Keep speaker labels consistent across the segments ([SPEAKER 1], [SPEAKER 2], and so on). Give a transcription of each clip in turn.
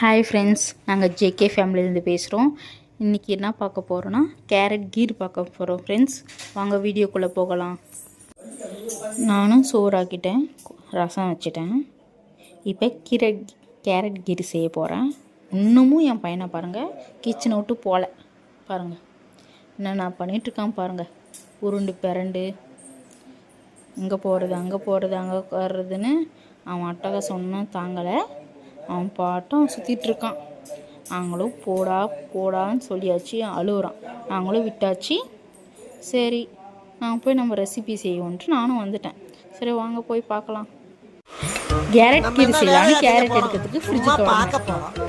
[SPEAKER 1] Hi friends, நாங்கள் JK ஃபேமிலியிலேருந்து பேசுகிறோம். இன்றைக்கி என்ன பார்க்க போகிறோன்னா கேரட் கீர் பார்க்க போகிறோம் ஃப்ரெண்ட்ஸ். வாங்க வீடியோக்குள்ளே போகலாம். நானும் சோறாக்கிட்டேன், ரசம் வச்சுட்டேன். இப்போ கேரட் கீர் செய்ய போகிறேன். இன்னமும் என் பையனை பாருங்கள், கிச்சனை விட்டு போகல. பாருங்கள் என்ன நான் பண்ணிகிட்ருக்கான் பாருங்கள். உருண்டு பிறண்டு இங்கே போகிறது அங்கே போகிறது அங்கே வர்றதுன்னு அவன் அட்டகாசம் ஒன்றும் தாங்கலை. அவன் பாட்டும் சுற்றிட்டுருக்கான். நாங்களும் போடா போடான்னு சொல்லியாச்சு, அழுகுறான். நாங்களும் விட்டாச்சு. சரி, நான் போய் நம்ம ரெசிபி செய்வோன்ட்டு நானும் வந்துட்டேன். சரி வாங்க போய் பார்க்கலாம். கேரட் கீரை செய்யலான்னு கேரட் எடுக்கிறதுக்கு ஃப்ரிட்ஜு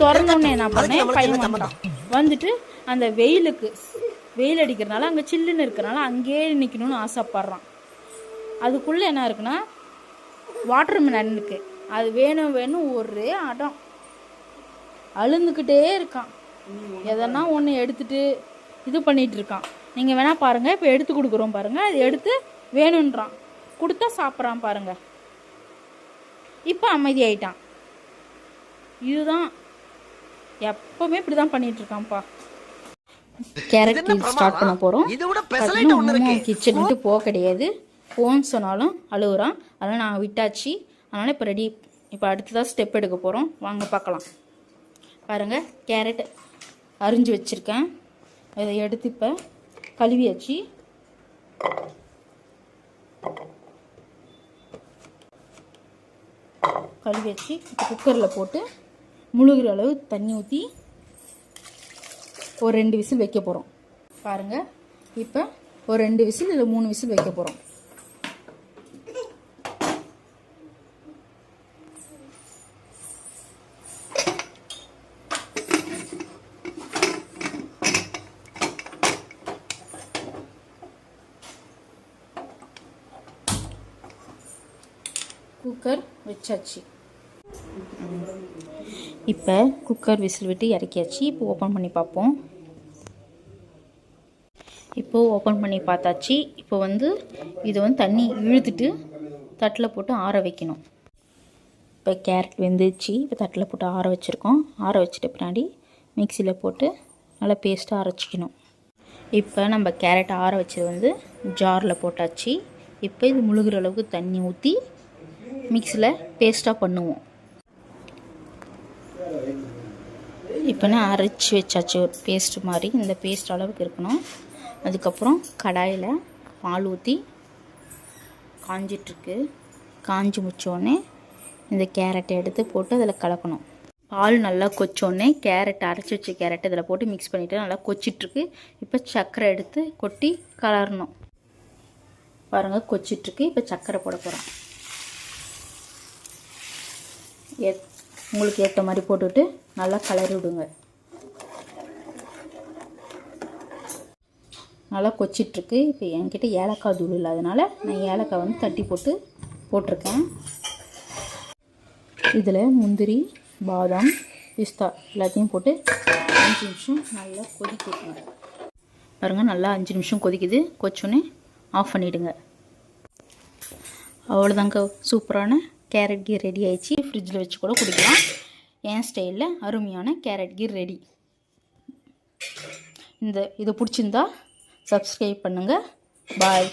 [SPEAKER 1] திறந்தோடனே என்ன பண்ணேன், பையன் வந்துட்டான். வந்துட்டு அந்த வெயில் அடிக்கிறனால அங்கே சில்லுன்னு இருக்கிறனால அங்கேயே நிற்கணும்னு ஆசைப்பட்றான். அதுக்குள்ளே என்ன இருக்குன்னா வாட்டர் மெலன் இருக்குது. அது வேணும் ஒரே அடம், அழுந்துக்கிட்டே இருக்கான். எதனா ஒன்று எடுத்துகிட்டு இது பண்ணிகிட்டு இருக்கான். நீங்கள் வேணால் பாருங்கள், இப்போ எடுத்து கொடுக்குறோம் பாருங்கள். அது எடுத்து வேணுன்றான், கொடுத்தா சாப்பிட்றான் பாருங்கள். இப்போ அமைதியாயிட்டான். இதுதான் எப்போவுமே இப்படி தான் பண்ணிகிட்ருக்கான்ப்பா. கேரட் கீர் ஸ்டார்ட் பண்ண போகிறோம். கிச்சன் விட்டு போக கிடையாது. ஃபோன் சொன்னாலும் அழுகுறான். அதனால் நாங்கள் விட்டாச்சு. அதனால் இப்போ ரெடி. இப்போ அடுத்ததாக ஸ்டெப் எடுக்க போகிறோம். வாங்க பார்க்கலாம். பாருங்கள், கேரட் அரிஞ்சு வச்சுருக்கேன். அதை எடுத்து இப்போ கழுவியாச்சு. இப்போ குக்கரில் போட்டு முழுகிற அளவு தண்ணி ஊற்றி ஒரு 2 விசில் வைக்க போகிறோம். பாருங்கள், இப்போ ஒரு 2 விசில் இல்லை 3 விசில் வைக்க போகிறோம். குக்கர் வச்சாச்சு. இப்போ குக்கர் விசில் விட்டு இறக்கியாச்சு. இப்போ ஓப்பன் பண்ணி பார்ப்போம். இப்போது ஓப்பன் பண்ணி பார்த்தாச்சு. இப்போ இதை தண்ணி இழுத்துட்டு தட்டில் போட்டு ஆற வைக்கணும். இப்போ கேரட் வெந்துச்சு. இப்போ தட்டில் போட்டு ஆற வச்சுருக்கோம். ஆற வச்சுட்டு பின்னாடி மிக்சியில் போட்டு நல்லா பேஸ்ட்டாக அரைச்சிக்கணும். இப்போ நம்ம கேரட் ஆற வச்சது ஜாரில் போட்டாச்சு. இப்போ இது முழுகிற அளவுக்கு தண்ணி ஊற்றி மிக்ஸியில் பேஸ்ட்டாக பண்ணுவோம். இப்போ நான் அரைச்சி வச்சாச்சு ஒரு பேஸ்ட் மாதிரி. இந்த பேஸ்ட் அளவுக்கு இருக்கணும். அதுக்கப்புறம் கடாயில் பால் ஊற்றி காஞ்சிட்ருக்கு. காஞ்சி முடிச்சோடனே இந்த கேரட்டை எடுத்து போட்டு அதில் கலக்கணும். பால் நல்லா கொச்சோடனே கேரட் அரைச்சி வச்ச கேரட் இதில் போட்டு மிக்ஸ் பண்ணிவிட்டு நல்லா கொச்சிட்ருக்கு. இப்போ சர்க்கரை எடுத்து கொட்டி கலரணும். பாருங்கள், கொச்சிட்ருக்கு. இப்போ சர்க்கரை போட போகிறோம். உங்களுக்கு ஏற்ற மாதிரி போட்டுவிட்டு நல்லா கலரி விடுங்க. நல்லா கொச்சிட்ருக்கு. இப்போ என்கிட்ட ஏலக்காய் தூள் இல்லாதனால நான் ஏலக்காய் தட்டி போட்டிருக்கேன். இதில் முந்திரி, பாதாம், பிஸ்தா எல்லாத்தையும் போட்டு 5 நிமிஷம் நல்லா கொதிக்கணும். பாருங்கள், நல்லா 5 நிமிஷம் கொதிக்குது. கொச்சோன்னே ஆஃப் பண்ணிவிடுங்க. அவ்வளோதாங்க, சூப்பரான கேரட் கீர் ரெடி ஆயிடுச்சு. ஃப்ரிட்ஜில் வச்சு கூட குடிக்கலாம். என் ஸ்டைலில் அருமையான கேரட் கீர் ரெடி. இது பிடிச்சிருந்தா சப்ஸ்கிரைப் பண்ணுங்கள். பாய்.